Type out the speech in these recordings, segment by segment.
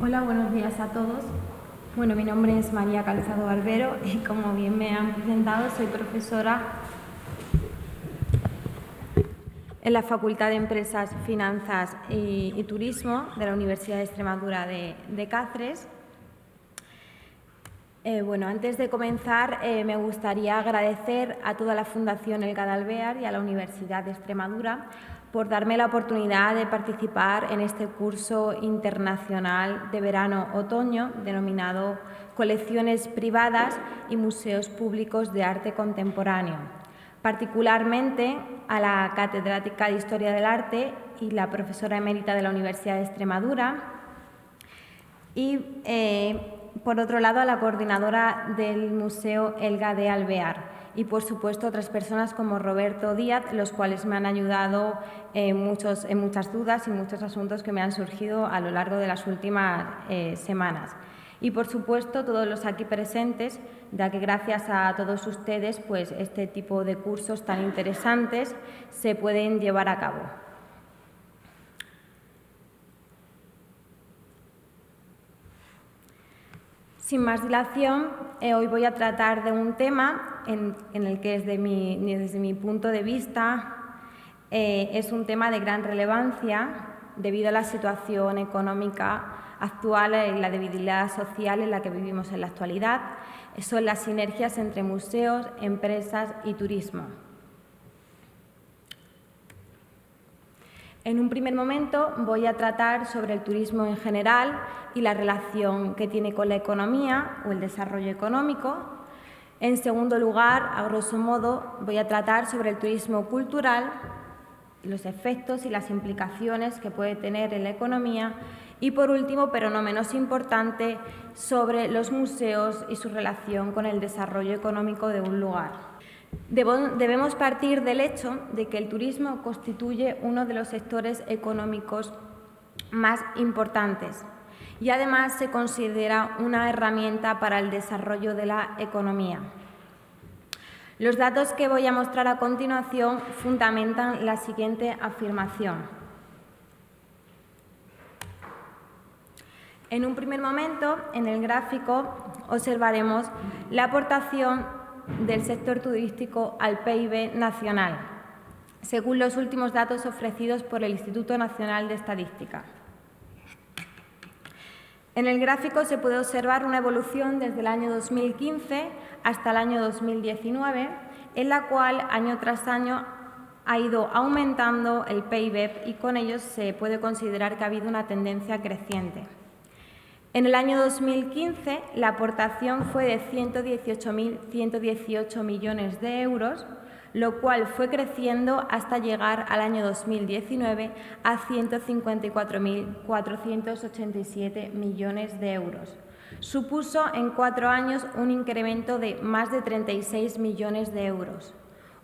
Hola, buenos días a todos. Bueno, mi nombre es María Calzado Barbero y como bien me han presentado, soy profesora en la Facultad de Empresas, Finanzas y Turismo de la Universidad de Extremadura de Cáceres. Bueno, antes de comenzar, me gustaría agradecer a toda la Fundación Elga de Alvear y a la Universidad de Extremadura por darme la oportunidad de participar en este curso internacional de verano-otoño denominado Colecciones privadas y museos públicos de arte contemporáneo. Particularmente a la catedrática de Historia del Arte y la profesora emérita de la Universidad de Extremadura y, por otro lado, a la coordinadora del Museo Elga de Alvear y, por supuesto, otras personas como Roberto Díaz, los cuales me han ayudado en muchas dudas y muchos asuntos que me han surgido a lo largo de las últimas semanas. Y, por supuesto, todos los aquí presentes, ya que gracias a todos ustedes, pues este tipo de cursos tan interesantes se pueden llevar a cabo. Sin más dilación, hoy voy a tratar de un tema en el que desde mi punto de vista es un tema de gran relevancia debido a la situación económica actual y la debilidad social en la que vivimos en la actualidad. Son las sinergias entre museos, empresas y turismo. En un primer momento voy a tratar sobre el turismo en general y la relación que tiene con la economía o el desarrollo económico. En segundo lugar, a grosso modo, voy a tratar sobre el turismo cultural, los efectos y las implicaciones que puede tener en la economía. Y por último, pero no menos importante, sobre los museos y su relación con el desarrollo económico de un lugar. Debemos partir del hecho de que el turismo constituye uno de los sectores económicos más importantes y además se considera una herramienta para el desarrollo de la economía. Los datos que voy a mostrar a continuación fundamentan la siguiente afirmación. En un primer momento, en el gráfico, observaremos la aportación del sector turístico al PIB nacional, según los últimos datos ofrecidos por el Instituto Nacional de Estadística. En el gráfico se puede observar una evolución desde el año 2015 hasta el año 2019, en la cual año tras año ha ido aumentando el PIB y con ello se puede considerar que ha habido una tendencia creciente. En el año 2015 la aportación fue de 118.118 millones de euros, lo cual fue creciendo hasta llegar al año 2019 a 154.487 millones de euros. Supuso en 4 años un incremento de más de 36 millones de euros,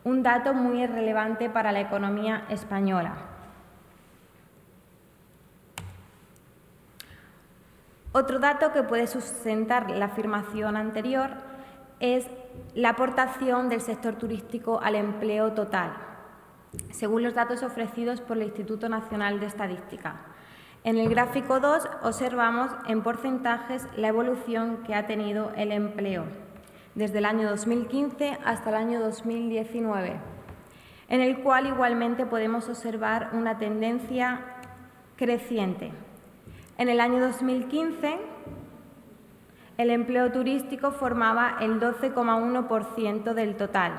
un dato muy relevante para la economía española. Otro dato que puede sustentar la afirmación anterior es la aportación del sector turístico al empleo total, según los datos ofrecidos por el Instituto Nacional de Estadística. En el gráfico 2 observamos en porcentajes la evolución que ha tenido el empleo desde el año 2015 hasta el año 2019, en el cual igualmente podemos observar una tendencia creciente. En el año 2015, el empleo turístico formaba el 12,1% del total,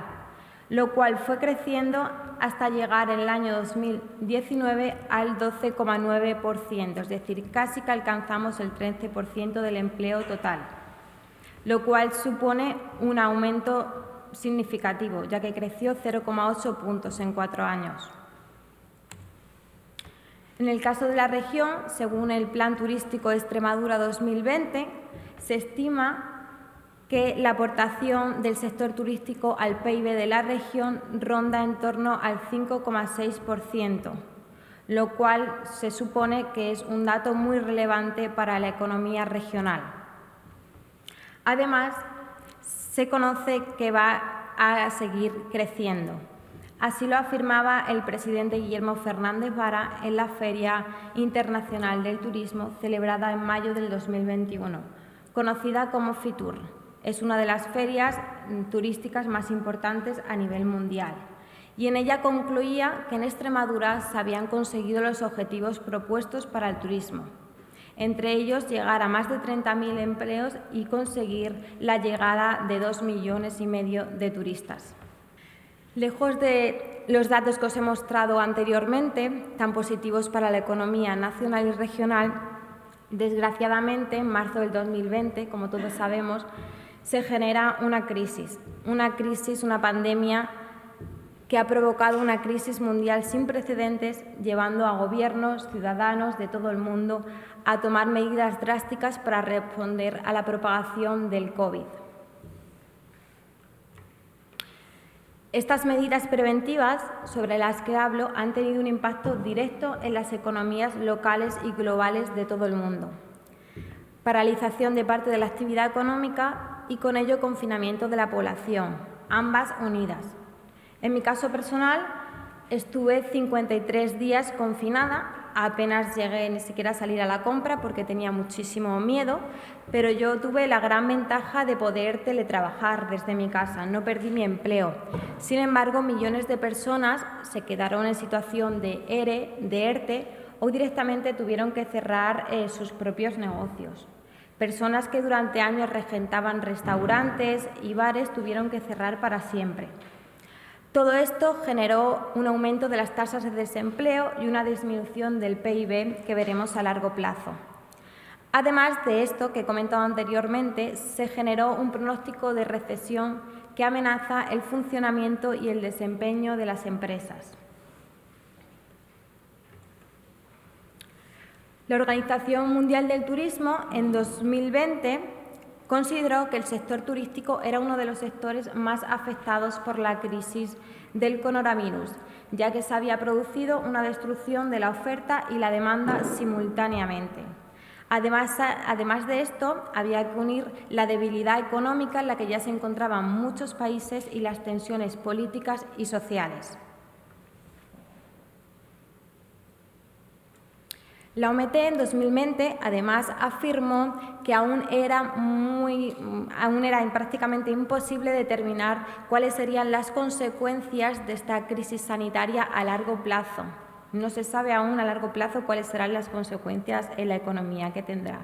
lo cual fue creciendo hasta llegar en el año 2019 al 12,9%, es decir, casi que alcanzamos el 13% del empleo total, lo cual supone un aumento significativo, ya que creció 0,8 puntos en 4 años. En el caso de la región, según el Plan Turístico Extremadura 2020, se estima que la aportación del sector turístico al PIB de la región ronda en torno al 5,6%, lo cual se supone que es un dato muy relevante para la economía regional. Además, se conoce que va a seguir creciendo. Así lo afirmaba el presidente Guillermo Fernández Vara en la Feria Internacional del Turismo celebrada en mayo del 2021, conocida como Fitur. Es una de las ferias turísticas más importantes a nivel mundial. Y en ella concluía que en Extremadura se habían conseguido los objetivos propuestos para el turismo. Entre ellos, llegar a más de 30.000 empleos y conseguir la llegada de 2,5 millones de turistas. Lejos de los datos que os he mostrado anteriormente, tan positivos para la economía nacional y regional, desgraciadamente, en marzo del 2020, como todos sabemos, se genera una crisis, una pandemia que ha provocado una crisis mundial sin precedentes, llevando a gobiernos, ciudadanos de todo el mundo a tomar medidas drásticas para responder a la propagación del COVID. Estas medidas preventivas sobre las que hablo han tenido un impacto directo en las economías locales y globales de todo el mundo. Paralización de parte de la actividad económica y con ello confinamiento de la población, ambas unidas. En mi caso personal, estuve 53 días confinada, apenas llegué ni siquiera a salir a la compra porque tenía muchísimo miedo, pero yo tuve la gran ventaja de poder teletrabajar desde mi casa, no perdí mi empleo. Sin embargo, millones de personas se quedaron en situación de ERTE o directamente tuvieron que cerrar sus propios negocios. Personas que durante años regentaban restaurantes y bares tuvieron que cerrar para siempre. Todo esto generó un aumento de las tasas de desempleo y una disminución del PIB que veremos a largo plazo. Además de esto que he comentado anteriormente, se generó un pronóstico de recesión que amenaza el funcionamiento y el desempeño de las empresas. La Organización Mundial del Turismo en 2020 consideró que el sector turístico era uno de los sectores más afectados por la crisis del coronavirus, ya que se había producido una destrucción de la oferta y la demanda simultáneamente. Además de esto, había que unir la debilidad económica en la que ya se encontraban muchos países y las tensiones políticas y sociales. La OMT en 2020 además afirmó que aún era prácticamente imposible determinar cuáles serían las consecuencias de esta crisis sanitaria a largo plazo. No se sabe aún a largo plazo cuáles serán las consecuencias en la economía que tendrá.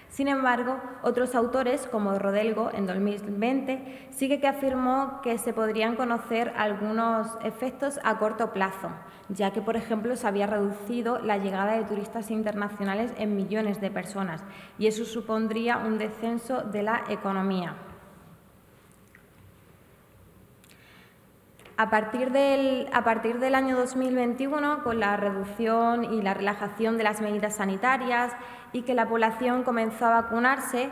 Sin embargo, otros autores, como Rodelgo, en 2020, sí que afirmó que se podrían conocer algunos efectos a corto plazo, ya que, por ejemplo, se había reducido la llegada de turistas internacionales en millones de personas y eso supondría un descenso de la economía. A partir del año 2021, con la reducción y la relajación de las medidas sanitarias y que la población comenzó a vacunarse,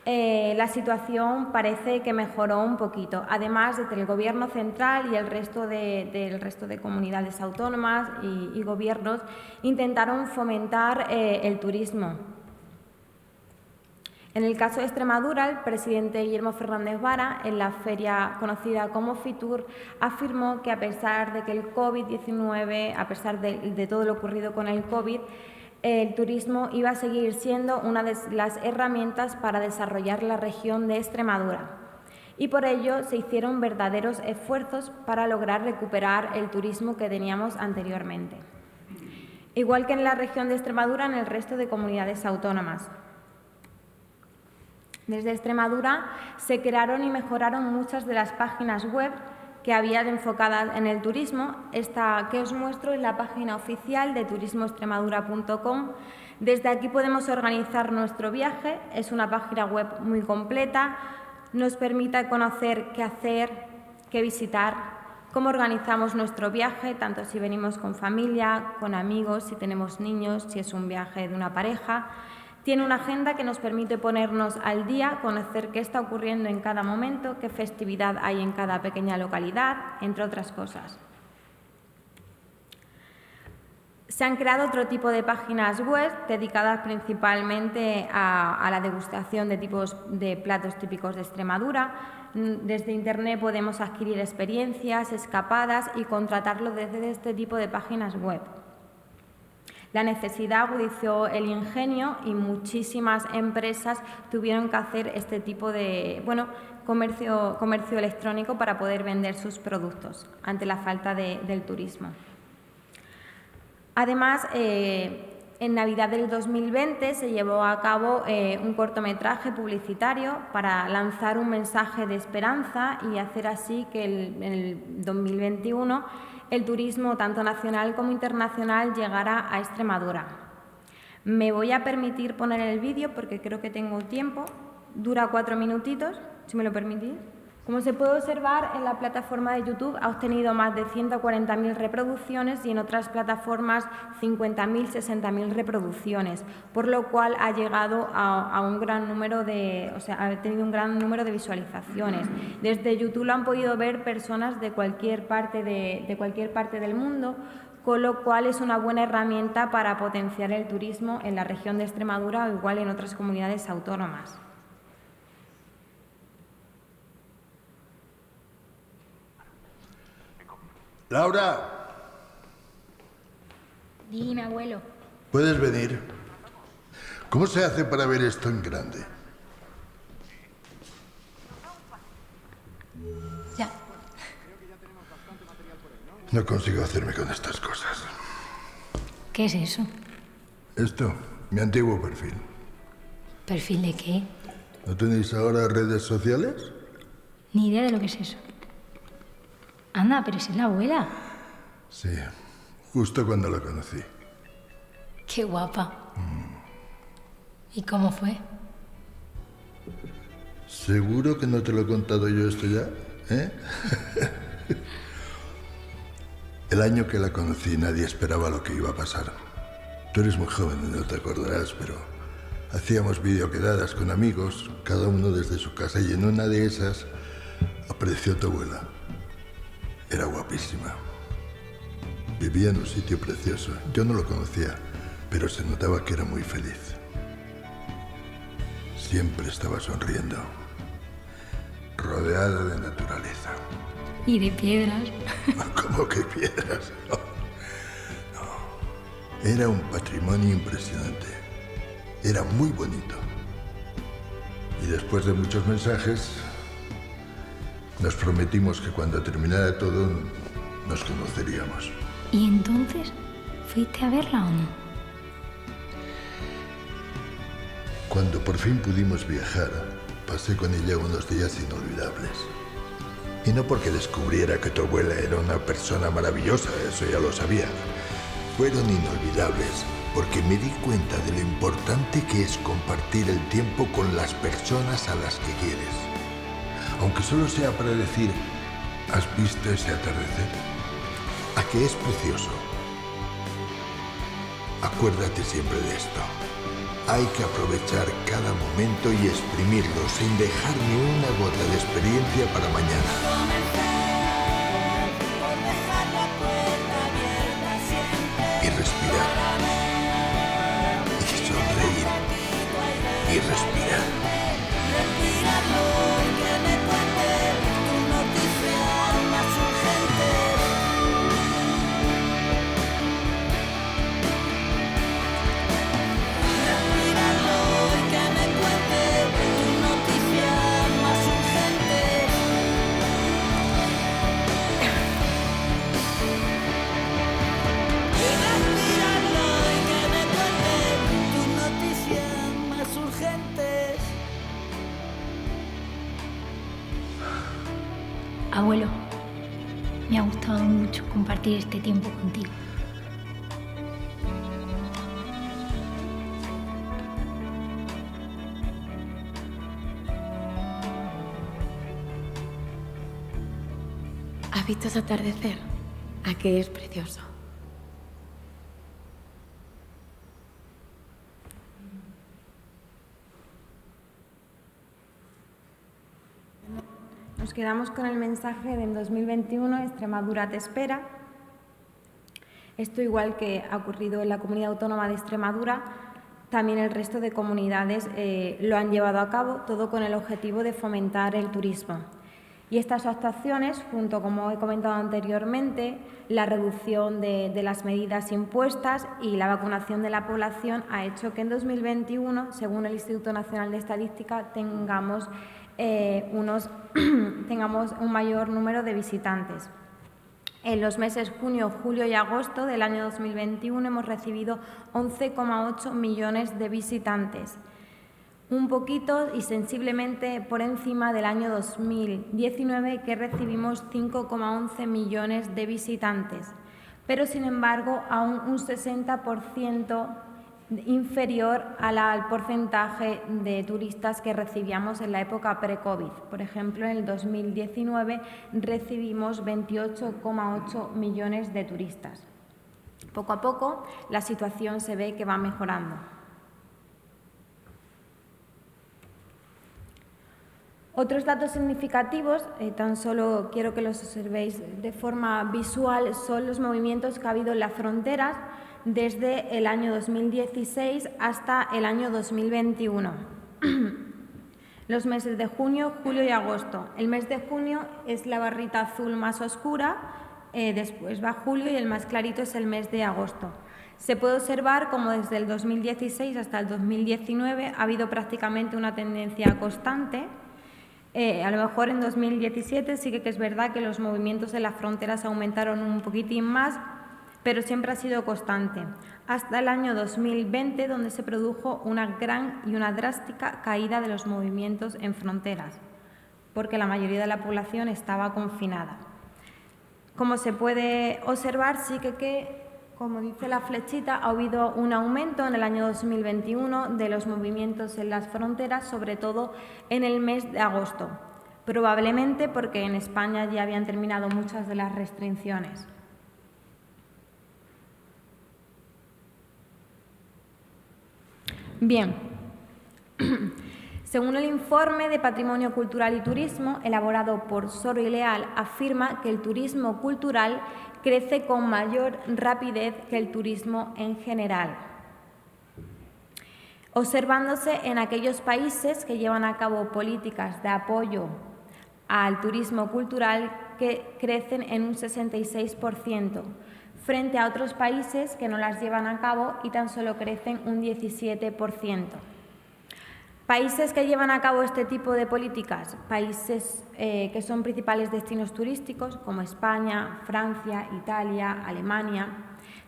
la situación parece que mejoró un poquito. Además, desde el Gobierno central y el resto de comunidades autónomas y gobiernos intentaron fomentar el turismo. En el caso de Extremadura, el presidente Guillermo Fernández Vara, en la feria conocida como Fitur, afirmó que a pesar de que el COVID-19, a pesar de todo lo ocurrido con el COVID, el turismo iba a seguir siendo una de las herramientas para desarrollar la región de Extremadura. Y por ello se hicieron verdaderos esfuerzos para lograr recuperar el turismo que teníamos anteriormente. Igual que en la región de Extremadura, en el resto de comunidades autónomas. Desde Extremadura se crearon y mejoraron muchas de las páginas web que habían enfocadas en el turismo. Esta que os muestro es la página oficial de turismoextremadura.com. Desde aquí podemos organizar nuestro viaje. Es una página web muy completa. Nos permite conocer qué hacer, qué visitar, cómo organizamos nuestro viaje, tanto si venimos con familia, con amigos, si tenemos niños, si es un viaje de una pareja. Tiene una agenda que nos permite ponernos al día, conocer qué está ocurriendo en cada momento, qué festividad hay en cada pequeña localidad, entre otras cosas. Se han creado otro tipo de páginas web dedicadas principalmente a la degustación de tipos de platos típicos de Extremadura. Desde Internet podemos adquirir experiencias, escapadas y contratarlo desde este tipo de páginas web. La necesidad agudizó el ingenio y muchísimas empresas tuvieron que hacer este tipo de comercio electrónico para poder vender sus productos ante la falta del turismo. Además, en Navidad del 2020 se llevó a cabo un cortometraje publicitario para lanzar un mensaje de esperanza y hacer así que en el 2021 el turismo tanto nacional como internacional llegara a Extremadura. Me voy a permitir poner el vídeo porque creo que tengo tiempo. Dura 4 minutitos, si me lo permitís. Como se puede observar, en la plataforma de YouTube ha obtenido más de 140.000 reproducciones y en otras plataformas 50.000, 60.000 reproducciones, por lo cual ha llegado a un gran número ha tenido un gran número de visualizaciones. Desde YouTube lo han podido ver personas de cualquier parte del mundo, con lo cual es una buena herramienta para potenciar el turismo en la región de Extremadura o igual en otras comunidades autónomas. Laura. Dime, abuelo. ¿Puedes venir? ¿Cómo se hace para ver esto en grande? Ya. No consigo hacerme con estas cosas. ¿Qué es eso? Esto, mi antiguo perfil. ¿Perfil de qué? ¿No tenéis ahora redes sociales? Ni idea de lo que es eso. Anda, pero si es la abuela. Sí, justo cuando la conocí. Qué guapa. ¿Y cómo fue? ¿Seguro que no te lo he contado yo esto ya? El año que la conocí nadie esperaba lo que iba a pasar. Tú eres muy joven y no te acordarás, pero hacíamos videoquedadas con amigos, cada uno desde su casa, y en una de esas apareció tu abuela. Era guapísima. Vivía en un sitio precioso. Yo no lo conocía, pero se notaba que era muy feliz. Siempre estaba sonriendo, rodeada de naturaleza. ¿Y de piedras? ¿Cómo que piedras? No. Era un patrimonio impresionante. Era muy bonito. Y después de muchos mensajes, nos prometimos que cuando terminara todo, nos conoceríamos. ¿Y entonces fuiste a verla o no? Cuando por fin pudimos viajar, pasé con ella unos días inolvidables. Y no porque descubriera que tu abuela era una persona maravillosa, eso ya lo sabía. Fueron inolvidables porque me di cuenta de lo importante que es compartir el tiempo con las personas a las que quieres. Aunque solo sea para decir, ¿has visto ese atardecer? ¿A qué es precioso? Acuérdate siempre de esto. Hay que aprovechar cada momento y exprimirlo sin dejar ni una gota de experiencia para mañana. Y respirar. Y sonreír. Y respirar. Abuelo, me ha gustado mucho compartir este tiempo contigo. ¿Has visto ese atardecer? ¿A qué es precioso? Nos quedamos con el mensaje de en 2021, Extremadura te espera. Esto, igual que ha ocurrido en la Comunidad Autónoma de Extremadura, también el resto de comunidades lo han llevado a cabo, todo con el objetivo de fomentar el turismo. Y estas actuaciones, junto, como he comentado anteriormente, la reducción de las medidas impuestas y la vacunación de la población, ha hecho que en 2021, según el Instituto Nacional de Estadística, tengamos un mayor número de visitantes. En los meses junio, julio y agosto del año 2021 hemos recibido 11,8 millones de visitantes, un poquito y sensiblemente por encima del año 2019, que recibimos 5,11 millones de visitantes, pero sin embargo aún un 60% inferior al porcentaje de turistas que recibíamos en la época pre-COVID. Por ejemplo, en el 2019 recibimos 28,8 millones de turistas. Poco a poco la situación se ve que va mejorando. Otros datos significativos, tan solo quiero que los observéis de forma visual, son los movimientos que ha habido en las fronteras desde el año 2016 hasta el año 2021. Los meses de junio, julio y agosto. El mes de junio es la barrita azul más oscura, después va julio y el más clarito es el mes de agosto. Se puede observar como desde el 2016 hasta el 2019 ha habido prácticamente una tendencia constante. A lo mejor en 2017 sí que es verdad que los movimientos de las fronteras aumentaron un poquitín más, pero siempre ha sido constante, hasta el año 2020, donde se produjo una gran y una drástica caída de los movimientos en fronteras, porque la mayoría de la población estaba confinada. Como se puede observar, sí que como dice la flechita, ha habido un aumento en el año 2021 de los movimientos en las fronteras, sobre todo en el mes de agosto, probablemente porque en España ya habían terminado muchas de las restricciones. Bien, según el informe de Patrimonio Cultural y Turismo elaborado por Soro y Leal, afirma que el turismo cultural crece con mayor rapidez que el turismo en general, observándose en aquellos países que llevan a cabo políticas de apoyo al turismo cultural que crecen en un 66%, frente a otros países que no las llevan a cabo y tan solo crecen un 17%. Países que llevan a cabo este tipo de políticas, países que son principales destinos turísticos como España, Francia, Italia, Alemania.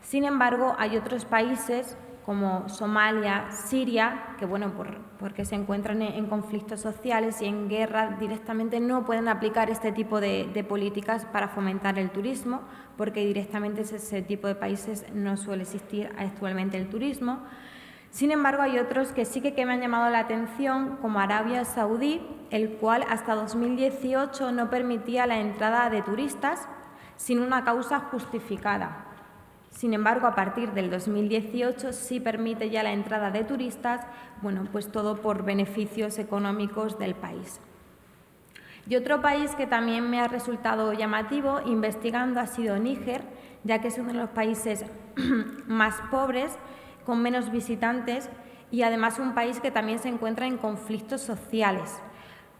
Sin embargo, hay otros países como Somalia, Siria, que bueno, porque se encuentran en conflictos sociales y en guerra, directamente no pueden aplicar este tipo de políticas para fomentar el turismo, porque directamente ese tipo de países no suele existir actualmente el turismo. Sin embargo, hay otros que sí que me han llamado la atención, como Arabia Saudí, el cual hasta 2018 no permitía la entrada de turistas sin una causa justificada. Sin embargo, a partir del 2018 sí permite ya la entrada de turistas, bueno, pues todo por beneficios económicos del país. Y otro país que también me ha resultado llamativo investigando ha sido Níger, ya que es uno de los países más pobres, con menos visitantes y además un país que también se encuentra en conflictos sociales.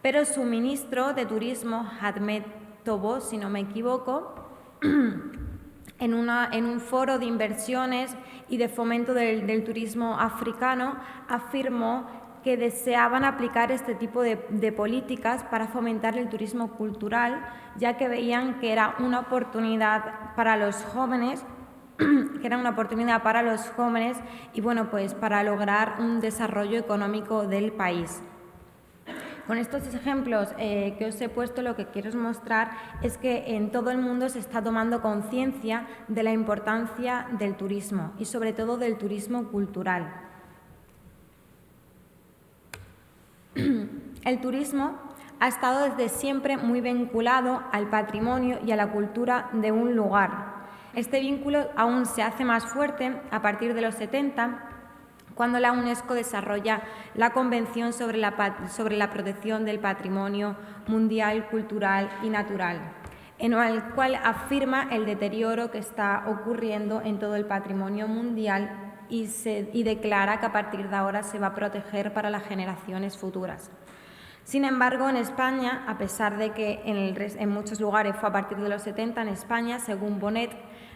Pero su ministro de Turismo, Ahmed Tobo, si no me equivoco, en un foro de inversiones y de fomento del turismo africano, afirmó que deseaban aplicar este tipo de políticas para fomentar el turismo cultural, ya que veían que era una oportunidad para los jóvenes, y bueno, pues para lograr un desarrollo económico del país. Con estos ejemplos que os he puesto, lo que quiero mostrar es que en todo el mundo se está tomando conciencia de la importancia del turismo y sobre todo del turismo cultural. El turismo ha estado desde siempre muy vinculado al patrimonio y a la cultura de un lugar. Este vínculo aún se hace más fuerte a partir de los 70, cuando la UNESCO desarrolla la Convención sobre la protección del patrimonio mundial, cultural y natural. en el cual afirma el deterioro que está ocurriendo en todo el patrimonio mundial y declara que a partir de ahora se va a proteger para las generaciones futuras. Sin embargo, en España, a pesar de que en muchos lugares fue a partir de los 70, en España, según Bonet,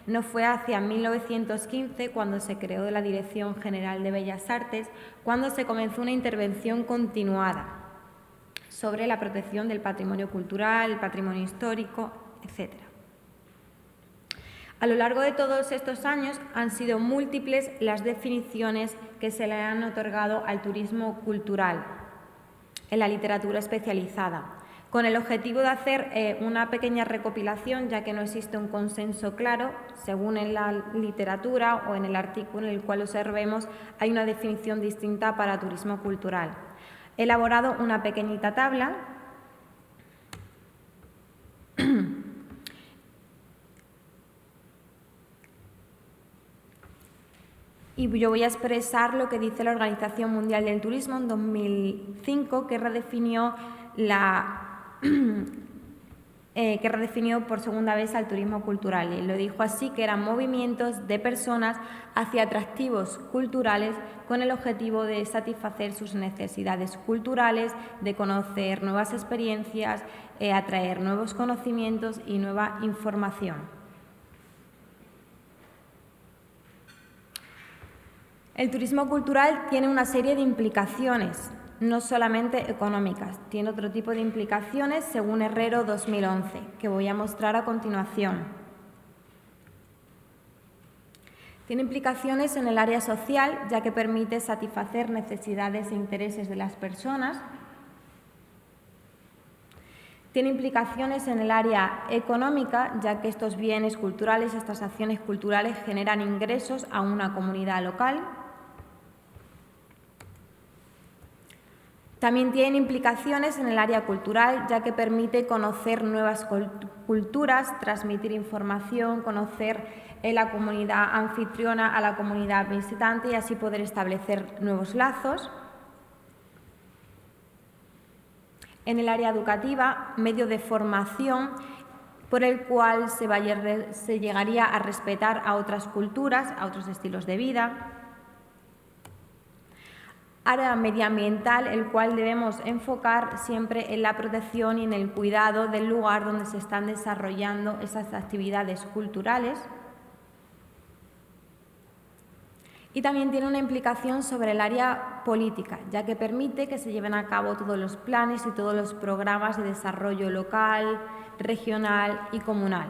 no fue hacia 1915, cuando se creó la Dirección General de Bellas Artes, cuando se comenzó una intervención continuada sobre la protección del patrimonio cultural, el patrimonio histórico, etc. A lo largo de todos estos años han sido múltiples las definiciones que se le han otorgado al turismo cultural en la literatura especializada, con el objetivo de hacer una pequeña recopilación, ya que no existe un consenso claro, según en la literatura o en el artículo en el cual observemos, hay una definición distinta para turismo cultural. He elaborado una pequeñita tabla y yo voy a expresar lo que dice la Organización Mundial del Turismo en 2005, que redefinió por segunda vez al turismo cultural. Y lo dijo así, que eran movimientos de personas hacia atractivos culturales con el objetivo de satisfacer sus necesidades culturales, de conocer nuevas experiencias, atraer nuevos conocimientos y nueva información. El turismo cultural tiene una serie de implicaciones, no solamente económicas, tiene otro tipo de implicaciones según Herrero 2011, que voy a mostrar a continuación. Tiene implicaciones en el área social, ya que permite satisfacer necesidades e intereses de las personas. Tiene implicaciones en el área económica, ya que estos bienes culturales, estas acciones culturales generan ingresos a una comunidad local. También tiene implicaciones en el área cultural, ya que permite conocer nuevas culturas, transmitir información, conocer la comunidad anfitriona a la comunidad visitante y así poder establecer nuevos lazos. En el área educativa, medio de formación por el cual se llegaría a respetar a otras culturas, a otros estilos de vida. Área medioambiental, el cual debemos enfocar siempre en la protección y en el cuidado del lugar donde se están desarrollando esas actividades culturales. Y también tiene una implicación sobre el área política, ya que permite que se lleven a cabo todos los planes y todos los programas de desarrollo local, regional y comunal.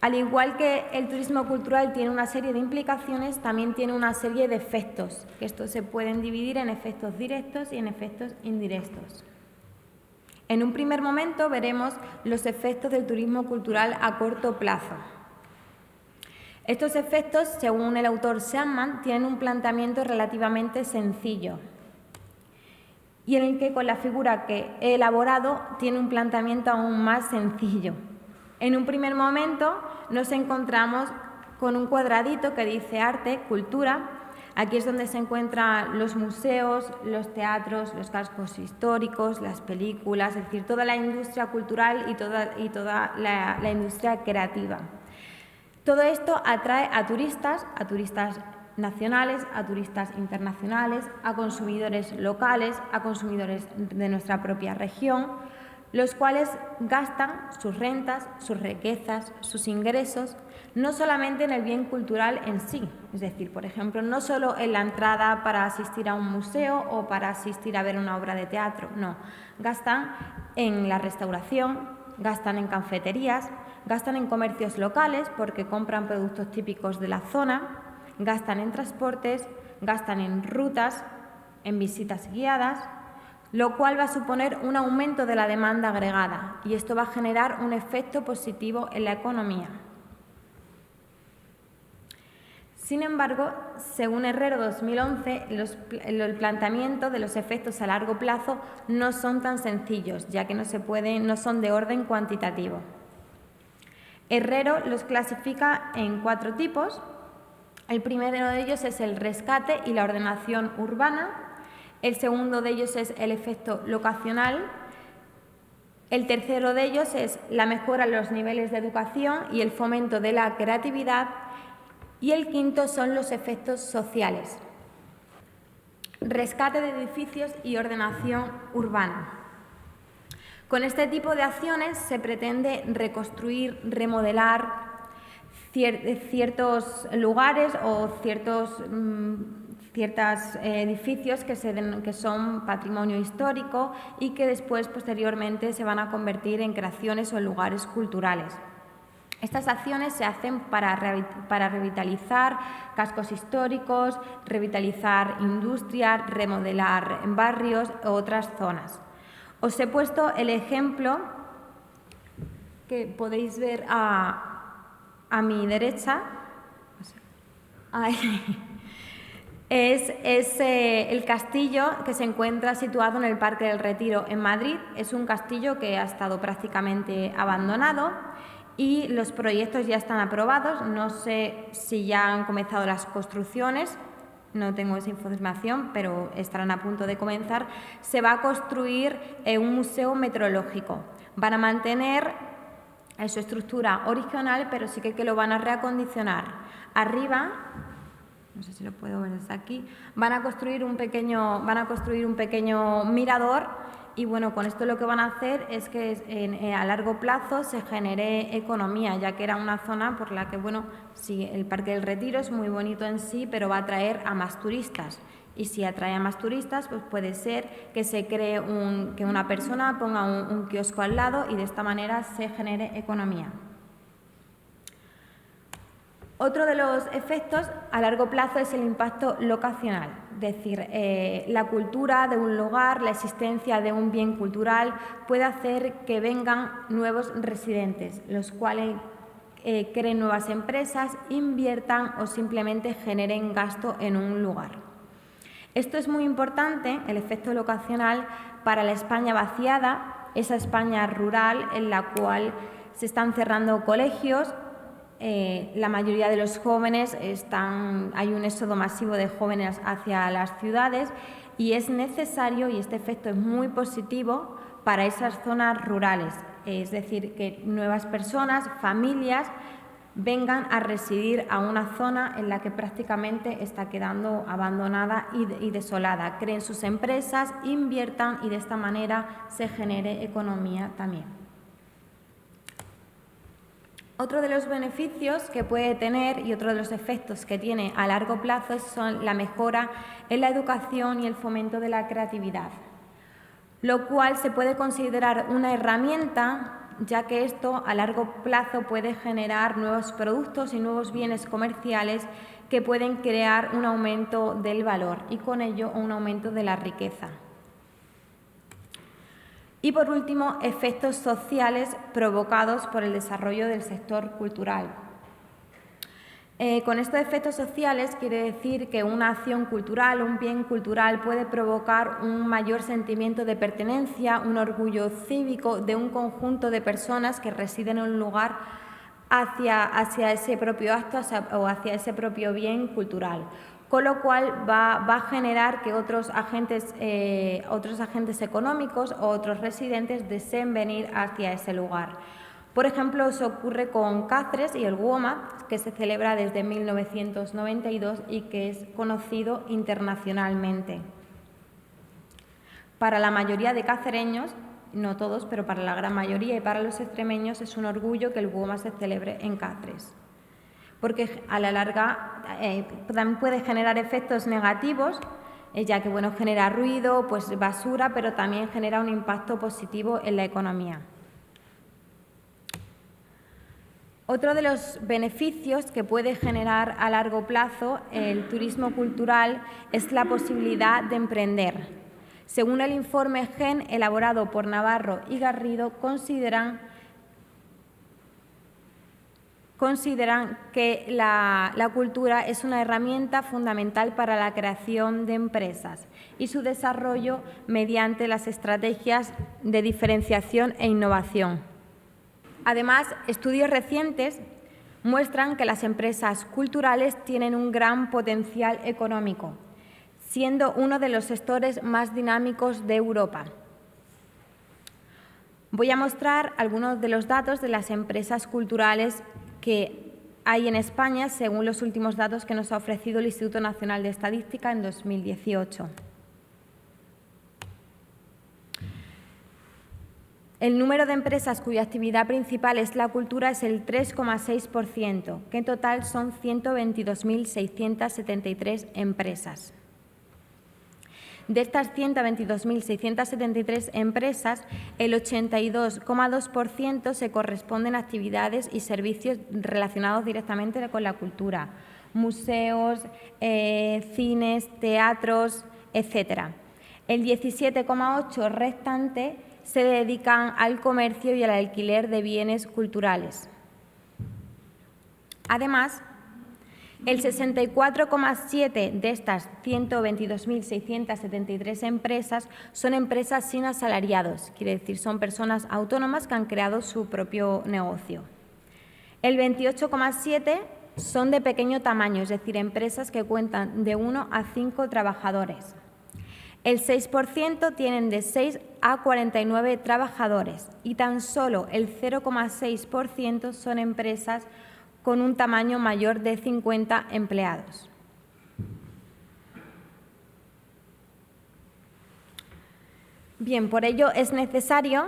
Al igual que el turismo cultural tiene una serie de implicaciones, también tiene una serie de efectos, que estos se pueden dividir en efectos directos y en efectos indirectos. En un primer momento veremos los efectos del turismo cultural a corto plazo. Estos efectos, según el autor Sandman, tienen un planteamiento relativamente sencillo y en el que con la figura que he elaborado tiene un planteamiento aún más sencillo. En un primer momento nos encontramos con un cuadradito que dice arte, cultura. Aquí es donde se encuentran los museos, los teatros, los cascos históricos, las películas, es decir, toda la industria cultural y toda la industria creativa. Todo esto atrae a turistas nacionales, a turistas internacionales, a consumidores locales, a consumidores de nuestra propia región, los cuales gastan sus rentas, sus riquezas, sus ingresos, no solamente en el bien cultural en sí, es decir, por ejemplo, no solo en la entrada para asistir a un museo o para asistir a ver una obra de teatro, no, gastan en la restauración, gastan en cafeterías, gastan en comercios locales porque compran productos típicos de la zona, gastan en transportes, gastan en rutas, en visitas guiadas, lo cual va a suponer un aumento de la demanda agregada y esto va a generar un efecto positivo en la economía. Sin embargo, según Herrero 2011, el planteamiento de los efectos a largo plazo no son tan sencillos, ya que no son de orden cuantitativo. Herrero los clasifica en 4 tipos. El primero de ellos es el rescate y la ordenación urbana. El segundo de ellos es el efecto locacional El tercero de ellos es la mejora de los niveles de educación y el fomento de la creatividad. Y el quinto son los efectos sociales. Rescate de edificios y ordenación urbana. Con este tipo de acciones se pretende reconstruir, remodelar ciertos lugares o ciertos edificios que son patrimonio histórico y que después, posteriormente, se van a convertir en creaciones o en lugares culturales. Estas acciones se hacen para revitalizar cascos históricos, revitalizar industrias, remodelar barrios u otras zonas. Os he puesto el ejemplo que podéis ver a mi derecha. Es el castillo que se encuentra situado en el Parque del Retiro, en Madrid. Es un castillo que ha estado prácticamente abandonado y los proyectos ya están aprobados. No sé si ya han comenzado las construcciones, no tengo esa información, pero estarán a punto de comenzar. Se va a construir un museo meteorológico. Van a mantener su estructura original, pero sí que lo van a reacondicionar. Arriba, no sé si lo puedo ver desde aquí, van a construir un pequeño mirador. Y bueno, con esto lo que van a hacer es que a largo plazo se genere economía, ya que era una zona por la que, bueno, sí, el Parque del Retiro es muy bonito en sí, pero va a atraer a más turistas. Y si atrae a más turistas, pues puede ser que se cree que una persona ponga un kiosco al lado y de esta manera se genere economía. Otro de los efectos a largo plazo es el impacto locacional, es decir, la cultura de un lugar, la existencia de un bien cultural puede hacer que vengan nuevos residentes, los cuales creen nuevas empresas, inviertan o simplemente generen gasto en un lugar. Esto es muy importante, el efecto locacional, para la España vaciada, esa España rural en la cual se están cerrando colegios. La mayoría de los jóvenes hay un éxodo masivo de jóvenes hacia las ciudades y es necesario, y este efecto es muy positivo para esas zonas rurales, es decir, que nuevas personas, familias, vengan a residir a una zona en la que prácticamente está quedando abandonada y desolada. Creen sus empresas, inviertan y de esta manera se genere economía también. Otro de los beneficios que puede tener y otro de los efectos que tiene a largo plazo son la mejora en la educación y el fomento de la creatividad, lo cual se puede considerar una herramienta, ya que esto a largo plazo puede generar nuevos productos y nuevos bienes comerciales que pueden crear un aumento del valor y con ello un aumento de la riqueza. Y por último, efectos sociales provocados por el desarrollo del sector cultural. Con estos efectos sociales quiere decir que una acción cultural, un bien cultural puede provocar un mayor sentimiento de pertenencia, un orgullo cívico de un conjunto de personas que residen en un lugar hacia ese propio acto o hacia ese propio bien cultural. Con lo cual va a generar que otros agentes económicos o otros residentes deseen venir hacia ese lugar. Por ejemplo, eso ocurre con Cáceres y el WOMAD, que se celebra desde 1992 y que es conocido internacionalmente. Para la mayoría de cacereños, no todos, pero para la gran mayoría y para los extremeños es un orgullo que el WOMAD se celebre en Cáceres, porque a la larga también puede generar efectos negativos, ya que genera ruido, pues basura, pero también genera un impacto positivo en la economía. Otro de los beneficios que puede generar a largo plazo el turismo cultural es la posibilidad de emprender. Según el informe GEN elaborado por Navarro y Garrido, consideran que la cultura es una herramienta fundamental para la creación de empresas y su desarrollo mediante las estrategias de diferenciación e innovación. Además, estudios recientes muestran que las empresas culturales tienen un gran potencial económico, siendo uno de los sectores más dinámicos de Europa. Voy a mostrar algunos de los datos de las empresas culturales que hay en España según los últimos datos que nos ha ofrecido el Instituto Nacional de Estadística en 2018. El número de empresas cuya actividad principal es la cultura es el 3,6%, que en total son 122.673 empresas. De estas 122.673 empresas, el 82,2% se corresponden a actividades y servicios relacionados directamente con la cultura, museos, cines, teatros, etc. El 17,8% restante se dedican al comercio y al alquiler de bienes culturales. Además, el 64,7% de estas 122.673 empresas son empresas sin asalariados, quiere decir, son personas autónomas que han creado su propio negocio. El 28,7% son de pequeño tamaño, es decir, empresas que cuentan de 1 a 5 trabajadores. El 6% tienen de 6 a 49 trabajadores y tan solo el 0,6% son empresas con un tamaño mayor de 50 empleados. Bien, por ello es necesario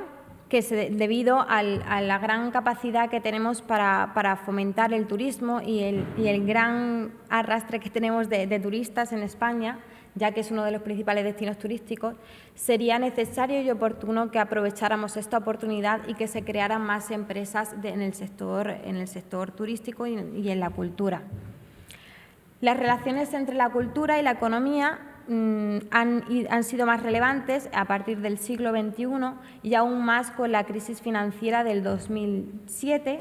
que, debido a la gran capacidad que tenemos para fomentar el turismo y el gran arrastre que tenemos de turistas en España, ya que es uno de los principales destinos turísticos, sería necesario y oportuno que aprovecháramos esta oportunidad y que se crearan más empresas en el sector turístico y en la cultura. Las relaciones entre la cultura y la economía han sido más relevantes a partir del siglo XXI y aún más con la crisis financiera del 2007,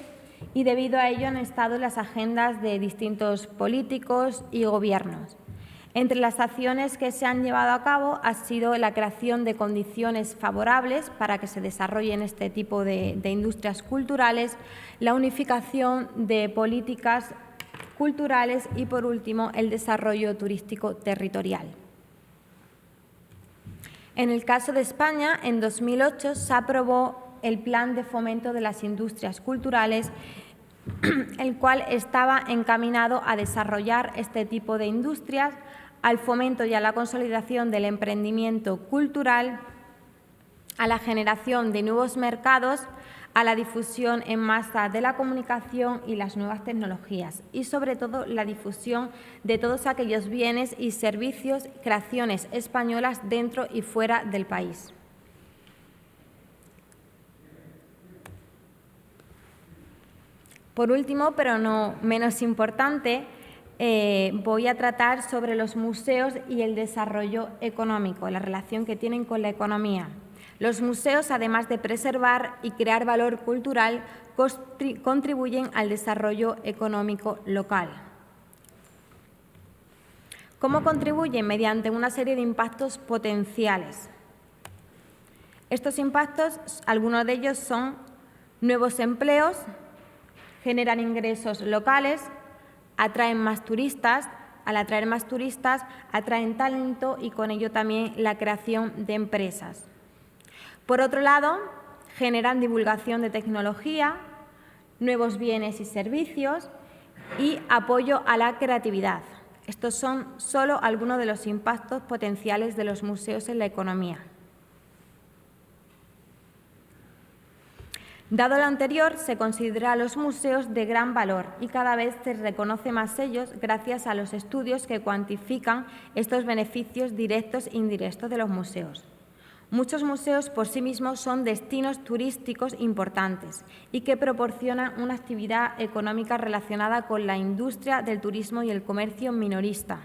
y debido a ello han estado en las agendas de distintos políticos y gobiernos. Entre las acciones que se han llevado a cabo ha sido la creación de condiciones favorables para que se desarrollen este tipo de industrias culturales, la unificación de políticas culturales y, por último, el desarrollo turístico territorial. En el caso de España, en 2008 se aprobó el Plan de Fomento de las Industrias Culturales, el cual estaba encaminado a desarrollar este tipo de industrias, al fomento y a la consolidación del emprendimiento cultural, a la generación de nuevos mercados, a la difusión en masa de la comunicación y las nuevas tecnologías y, sobre todo, la difusión de todos aquellos bienes y servicios, creaciones españolas dentro y fuera del país. Por último, pero no menos importante, voy a tratar sobre los museos y el desarrollo económico, la relación que tienen con la economía. Los museos, además de preservar y crear valor cultural, contribuyen al desarrollo económico local. ¿Cómo contribuyen? Mediante una serie de impactos potenciales. Estos impactos, algunos de ellos son nuevos empleos, generan ingresos locales, atraen más turistas, al atraer más turistas atraen talento y con ello también la creación de empresas. Por otro lado, generan divulgación de tecnología, nuevos bienes y servicios y apoyo a la creatividad. Estos son solo algunos de los impactos potenciales de los museos en la economía. Dado lo anterior, se considera a los museos de gran valor y cada vez se reconoce más ellos gracias a los estudios que cuantifican estos beneficios directos e indirectos de los museos. Muchos museos por sí mismos son destinos turísticos importantes y que proporcionan una actividad económica relacionada con la industria del turismo y el comercio minorista.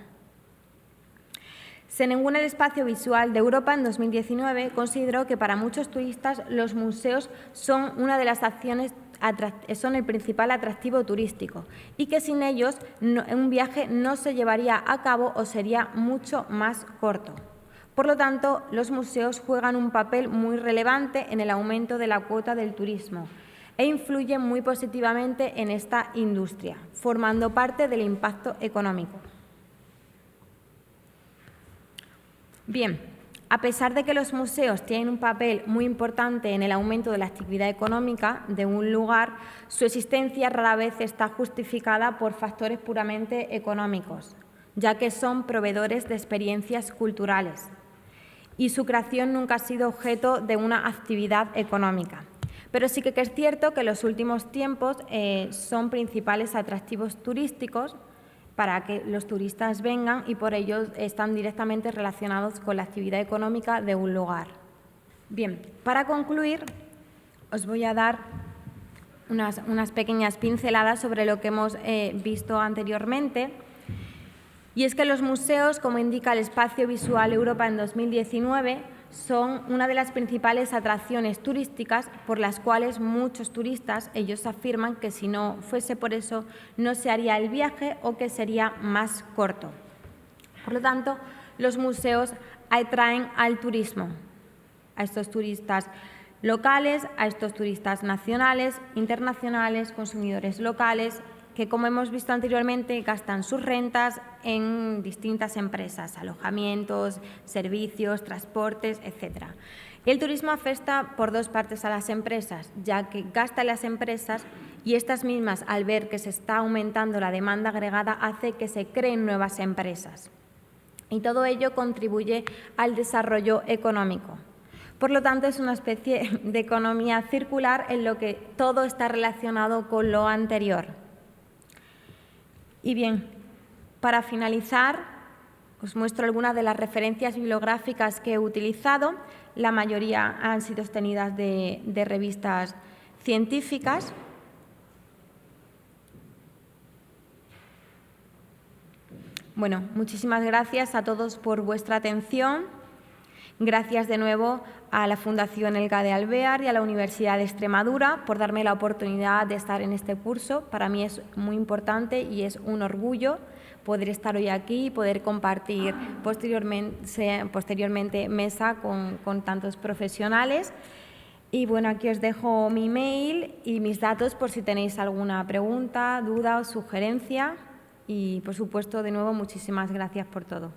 Según el Espacio Visual de Europa, en 2019, consideró que para muchos turistas los museos son una de las acciones, son el principal atractivo turístico y que sin ellos un viaje no se llevaría a cabo o sería mucho más corto. Por lo tanto, los museos juegan un papel muy relevante en el aumento de la cuota del turismo e influyen muy positivamente en esta industria, formando parte del impacto económico. Bien, A pesar de que los museos tienen un papel muy importante en el aumento de la actividad económica de un lugar, su existencia rara vez está justificada por factores puramente económicos, ya que son proveedores de experiencias culturales y su creación nunca ha sido objeto de una actividad económica. Pero sí que es cierto que en los últimos tiempos son principales atractivos turísticos para que los turistas vengan y por ello están directamente relacionados con la actividad económica de un lugar. Bien, para concluir, os voy a dar unas pequeñas pinceladas sobre lo que hemos visto anteriormente. Y es que los museos, como indica el Espacio Visual Europa en 2019, son una de las principales atracciones turísticas por las cuales muchos turistas, ellos afirman que si no fuese por eso no se haría el viaje o que sería más corto. Por lo tanto, los museos atraen al turismo, a estos turistas locales, a estos turistas nacionales, internacionales, consumidores locales, que, como hemos visto anteriormente, gastan sus rentas en distintas empresas, alojamientos, servicios, transportes, etc. El turismo afecta por dos partes a las empresas, ya que gastan las empresas y estas mismas, al ver que se está aumentando la demanda agregada, hace que se creen nuevas empresas. Y todo ello contribuye al desarrollo económico. Por lo tanto, es una especie de economía circular en lo que todo está relacionado con lo anterior. Y bien, para finalizar, os muestro algunas de las referencias bibliográficas que he utilizado. La mayoría han sido obtenidas de revistas científicas. Bueno, muchísimas gracias a todos por vuestra atención. Gracias de nuevo a la Fundación Elga de Alvear y a la Universidad de Extremadura por darme la oportunidad de estar en este curso. Para mí es muy importante y es un orgullo poder estar hoy aquí y poder compartir posteriormente mesa con tantos profesionales. Y bueno, aquí os dejo mi mail y mis datos por si tenéis alguna pregunta, duda o sugerencia. Y, por supuesto, de nuevo, muchísimas gracias por todo.